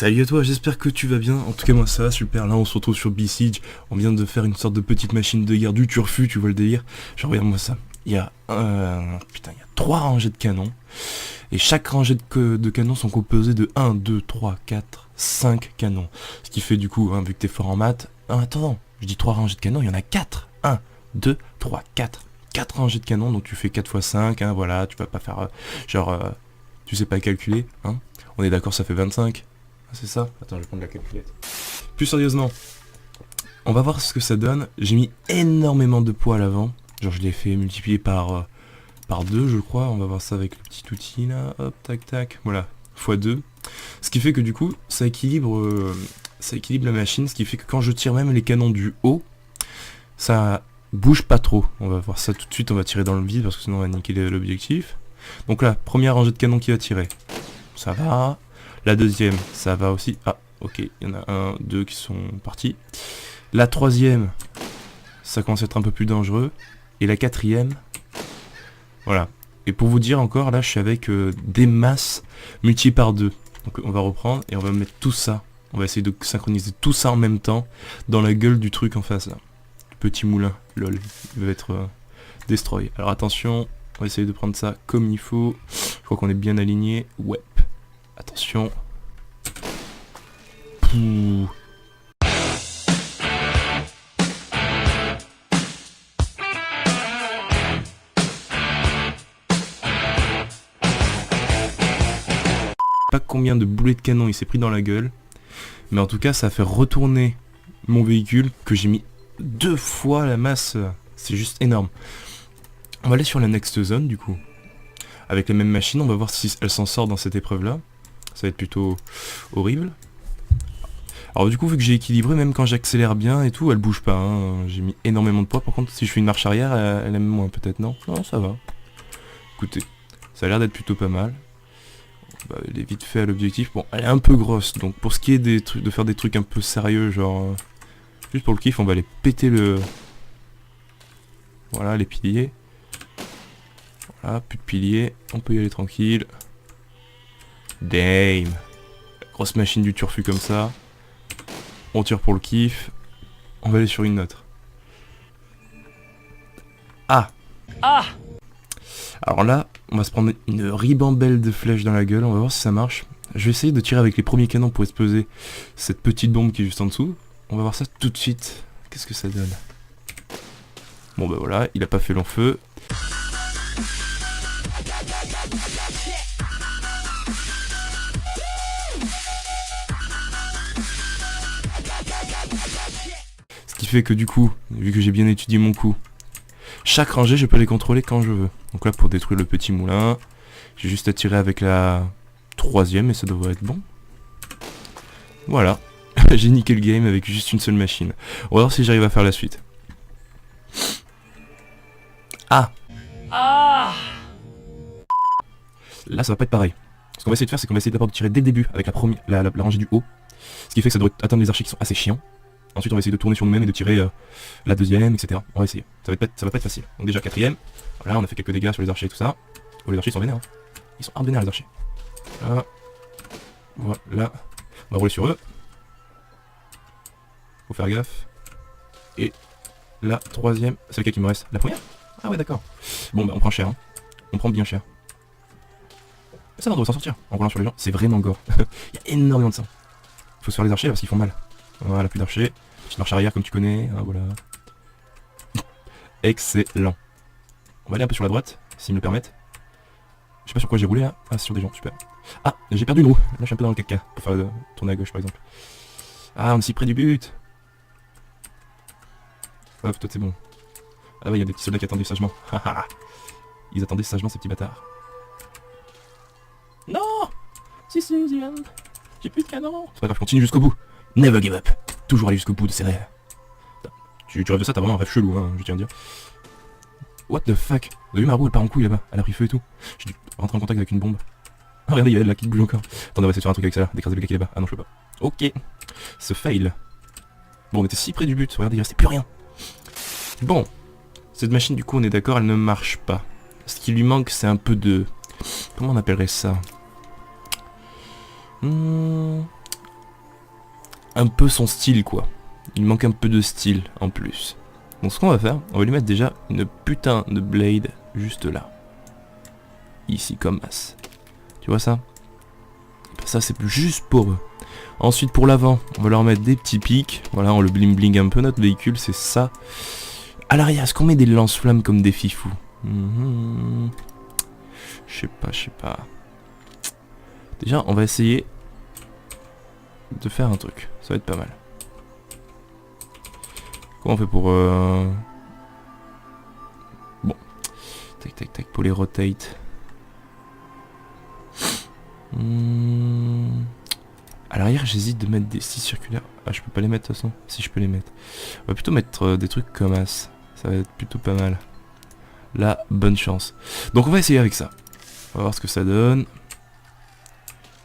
Salut à toi, j'espère que tu vas bien. En tout cas moi ça va super, là on se retrouve sur B-Siege. On vient de faire une sorte de petite machine de guerre du turfu, tu vois le délire. Genre regarde-moi ça. Il y a putain, il y a 3 rangées de canons. Et chaque rangée de canons sont composées de 1, 2, 3, 4, 5 canons. Ce qui fait du coup, hein, vu que t'es fort en maths. Attends, je dis 3 rangées de canons, il y en a 4. 1, 2, 3, 4. 4 rangées de canons, donc tu fais 4 x 5, hein, voilà, tu vas pas faire tu sais pas calculer, hein. On est d'accord, ça fait 25. C'est ça? Attends, je vais prendre la calculette. Plus sérieusement, on va voir ce que ça donne. J'ai mis énormément de poids à l'avant. Genre je l'ai fait multiplier par 2 je crois. On va voir ça avec le petit outil là. Hop, tac tac. Voilà, x 2. Ce qui fait que du coup, ça équilibre la machine. Ce qui fait que quand je tire même les canons du haut, ça bouge pas trop. On va voir ça tout de suite. On va tirer dans le vide parce que sinon on va niquer l'objectif. Donc là, première rangée de canons qui va tirer. Ça va. La deuxième, ça va aussi. Ah, ok, il y en a 1, 2 qui sont partis. La troisième, ça commence à être un peu plus dangereux. Et la quatrième, voilà. Et pour vous dire encore, là, je suis avec des masses multipliées par 2. Donc on va reprendre et on va mettre tout ça. On va essayer de synchroniser tout ça en même temps dans la gueule du truc en face, là. Le petit moulin, lol, il va être destroy. Alors attention, on va essayer de prendre ça comme il faut. Je crois qu'on est bien aligné. Ouais. Attention. Pouh. Pas combien de boulets de canon il s'est pris dans la gueule. Mais en tout cas ça a fait retourner mon véhicule que j'ai mis 2 fois la masse. C'est juste énorme. On va aller sur la next zone du coup. Avec la même machine, on va voir si elle s'en sort dans cette épreuve là. Ça va être plutôt horrible. Alors du coup, vu que j'ai équilibré, même quand j'accélère bien et tout, elle bouge pas, hein. J'ai mis énormément de poids. Par contre, si je fais une marche arrière, elle aime moins peut-être, non? Non, ça va. Écoutez, ça a l'air d'être plutôt pas mal. Bah, elle est vite fait à l'objectif. Bon, elle est un peu grosse, donc pour ce qui est des trucs, de faire des trucs un peu sérieux, genre... juste pour le kiff, on va aller péter le... Voilà, les piliers. Voilà, plus de piliers. On peut y aller tranquille. Damn. Grosse machine du turfu comme ça. On tire pour le kiff. On va aller sur une autre. Ah. Alors là, on va se prendre une ribambelle de flèches dans la gueule. On va voir si ça marche. Je vais essayer de tirer avec les premiers canons pour exploser cette petite bombe qui est juste en dessous. On va voir ça tout de suite. Qu'est-ce que ça donne? Bon bah voilà, il a pas fait long feu. Ce qui fait que du coup, vu que j'ai bien étudié mon coup, chaque rangée je peux les contrôler quand je veux. Donc là pour détruire le petit moulin, j'ai juste à tirer avec la troisième et ça devrait être bon. Voilà, j'ai niqué le game avec juste une seule machine. On va voir si j'arrive à faire la suite. Ah. Là ça va pas être pareil. Ce qu'on va essayer de faire, c'est qu'on va essayer d'abord de tirer dès le début avec la rangée du haut. Ce qui fait que ça devrait atteindre les archers qui sont assez chiants. Ensuite on va essayer de tourner sur nous-mêmes et de tirer la deuxième, etc. On va essayer. Ça va pas être facile. Donc déjà quatrième. Voilà, on a fait quelques dégâts sur les archers et tout ça. Oh, les archers sont vénères, hein. Ils sont hard vénères les archers. Là. Voilà. On va rouler sur eux. Faut faire gaffe. Et la troisième. C'est laquelle qui me reste? La première? Ah ouais d'accord. Bon bah on prend cher, hein. On prend bien cher. Ça va, on doit s'en sortir en roulant sur les gens. C'est vraiment gore. Il y a énormément de sang. Faut se faire les archers parce qu'ils font mal. Voilà, plus d'archers. Petite marche arrière comme tu connais. Ah, voilà. Excellent. On va aller un peu sur la droite, s'ils me le permettent. Je sais pas sur quoi j'ai roulé là. Ah, sur des gens, super. Ah, j'ai perdu une roue. Là, je suis un peu dans le caca. Pour faire tourner à gauche par exemple. Ah, on est si près du but. Hop, toi c'est bon. Ah ouais, il y a des petits soldats qui attendaient sagement. Ils attendaient sagement ces petits bâtards. Non! Si, j'ai plus de canon. C'est pas grave, je continue jusqu'au bout. Never give up. Toujours aller jusqu'au bout de ses rêves. Tu rêves de ça, t'as vraiment un rêve chelou, hein, je tiens à dire. What the fuck? Vous avez vu ma roue, elle part en couille là-bas, elle a pris feu et tout. J'ai dû rentrer en contact avec une bombe. Ah regardez, il y a elle là qui bouge encore. Attendez, on va essayer de faire un truc avec ça là, d'écraser le gars qui est là-bas. Ah non, je peux pas. Ok. Ce fail. Bon, on était si près du but, regardez, il restait plus rien. Bon. Cette machine, du coup, on est d'accord, elle ne marche pas. Ce qui lui manque, c'est un peu de... Comment on appellerait ça? un peu son style quoi. Il manque un peu de style en plus. Donc ce qu'on va faire, on va lui mettre déjà une putain de blade juste là. Ici comme as. Tu vois ça? Ça c'est juste pour eux. Ensuite pour l'avant, on va leur mettre des petits pics. Voilà, on le bling bling un peu notre véhicule, c'est ça. À l'arrière, est-ce qu'on met des lance-flammes comme des fifous? Je sais pas. Déjà, on va essayer de faire un truc. Ça va être pas mal. Comment on fait pour... Bon. Tac, tac, tac, pour les rotate. À l'arrière, j'hésite de mettre des scies circulaires. Ah, je peux pas les mettre de toute façon. Si, je peux les mettre. On va plutôt mettre des trucs comme as. Ça va être plutôt pas mal. Là, bonne chance. Donc on va essayer avec ça. On va voir ce que ça donne.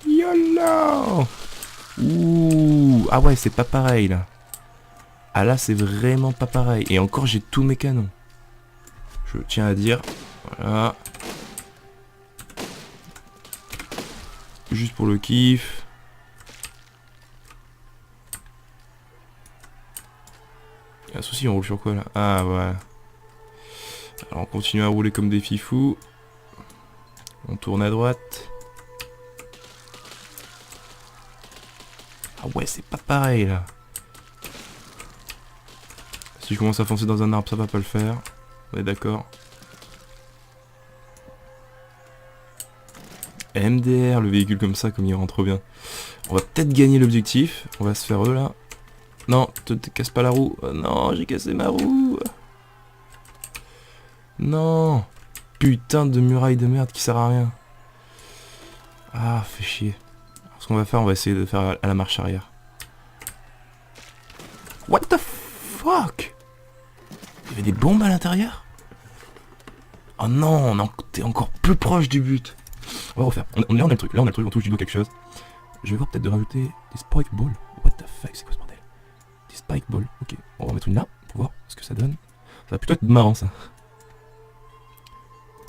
YOLO! Ouh! Ah ouais, c'est pas pareil là. Ah là, c'est vraiment pas pareil. Et encore, j'ai tous mes canons. Je tiens à dire. Voilà. Juste pour le kiff. Il y a un souci, on roule sur quoi là? Ah voilà. Alors on continue à rouler comme des fifous. On tourne à droite. Ah ouais, c'est pas pareil là. Si je commence à foncer dans un arbre, ça va pas le faire. On est d'accord. MDR, le véhicule comme ça, comme il rentre bien. On va peut-être gagner l'objectif. On va se faire eux là. Non, te casse pas la roue. Oh, non, j'ai cassé ma roue. Non. Putain de muraille de merde qui sert à rien. Ah, fait chier. Alors, ce qu'on va faire, on va essayer de faire à la marche arrière. What the fuck? Il y avait des bombes à l'intérieur? Oh non, t'es encore plus proche du but. On va refaire. Là, on a le truc. Là, on a le truc. On touche du doigt quelque chose. Je vais voir peut-être de rajouter des spike balls. What the fuck, c'est quoi ce bordel? Des spike balls. Ok, on va en mettre une là pour voir ce que ça donne. Ça va plutôt être marrant ça.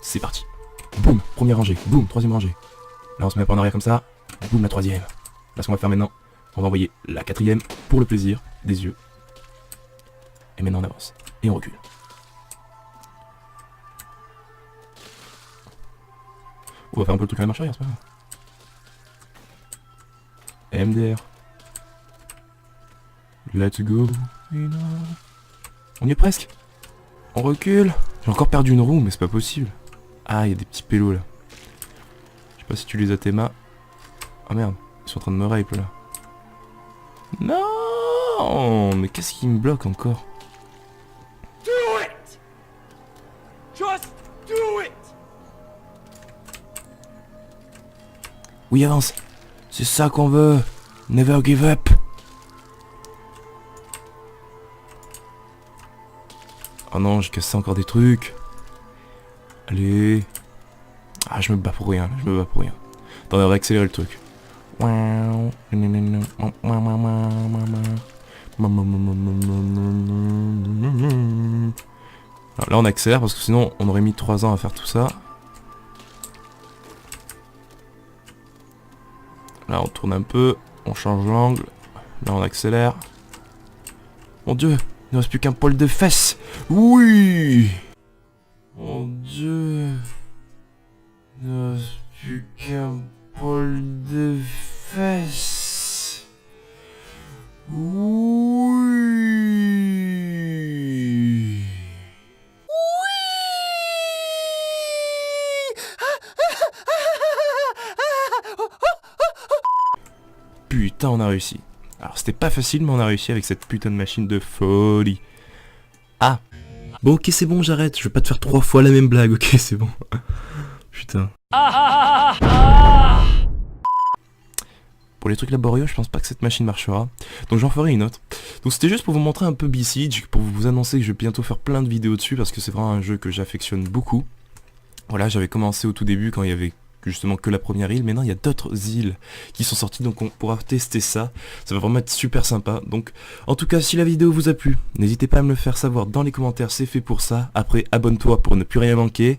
C'est parti. Boum, première rangée. Boum, troisième rangée. Là, on se met un peu en arrière comme ça. Boum, la troisième. Là, ce qu'on va faire maintenant, on va envoyer la quatrième pour le plaisir des yeux. Et maintenant, on avance. Et on recule. On va faire un peu le truc à la marche arrière, c'est pas grave. MDR. Let's go. On y est presque. On recule. J'ai encore perdu une roue, mais c'est pas possible. Ah, il y a des petits pélos là. Je sais pas si tu les as tes mains. Ah merde, ils sont en train de me rape là. Non, mais qu'est-ce qui me bloque encore? Do it! Just do it! Oui, avance. C'est ça qu'on veut. Never give up. Oh non, j'ai cassé encore des trucs. Allez. Ah, je me bats pour rien, je me bats pour rien. Attends, on va accélérer le truc. Alors là, on accélère parce que sinon, on aurait mis 3 ans à faire tout ça. Là, on tourne un peu, on change l'angle. Là, on accélère. Mon Dieu, il ne reste plus qu'un poil de fesses. Oui! Mon Dieu. Il ne reste plus qu'un poil de fesses. Oui! Putain, on a réussi. Alors c'était pas facile, mais on a réussi avec cette putain de machine de folie. Ah. Bon, ok, c'est bon, j'arrête. Je vais pas te faire 3 fois la même blague, ok, c'est bon. Putain. Pour les trucs laborieux, je pense pas que cette machine marchera. Donc j'en ferai une autre. Donc c'était juste pour vous montrer un peu Besiege, pour vous annoncer que je vais bientôt faire plein de vidéos dessus, parce que c'est vraiment un jeu que j'affectionne beaucoup. Voilà, j'avais commencé au tout début quand il y avait justement que la première île, mais non, il y a d'autres îles qui sont sorties, donc on pourra tester ça. Ça va vraiment être super sympa. Donc, en tout cas, si la vidéo vous a plu, n'hésitez pas à me le faire savoir dans les commentaires, c'est fait pour ça. Après, abonne-toi pour ne plus rien manquer.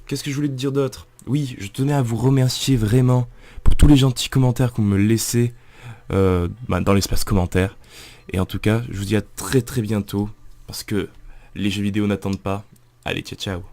Qu'est-ce que je voulais te dire d'autre? Oui, je tenais à vous remercier vraiment pour tous les gentils commentaires que vous me laissez dans l'espace commentaire. Et en tout cas, je vous dis à très très bientôt, parce que les jeux vidéo n'attendent pas. Allez, ciao ciao.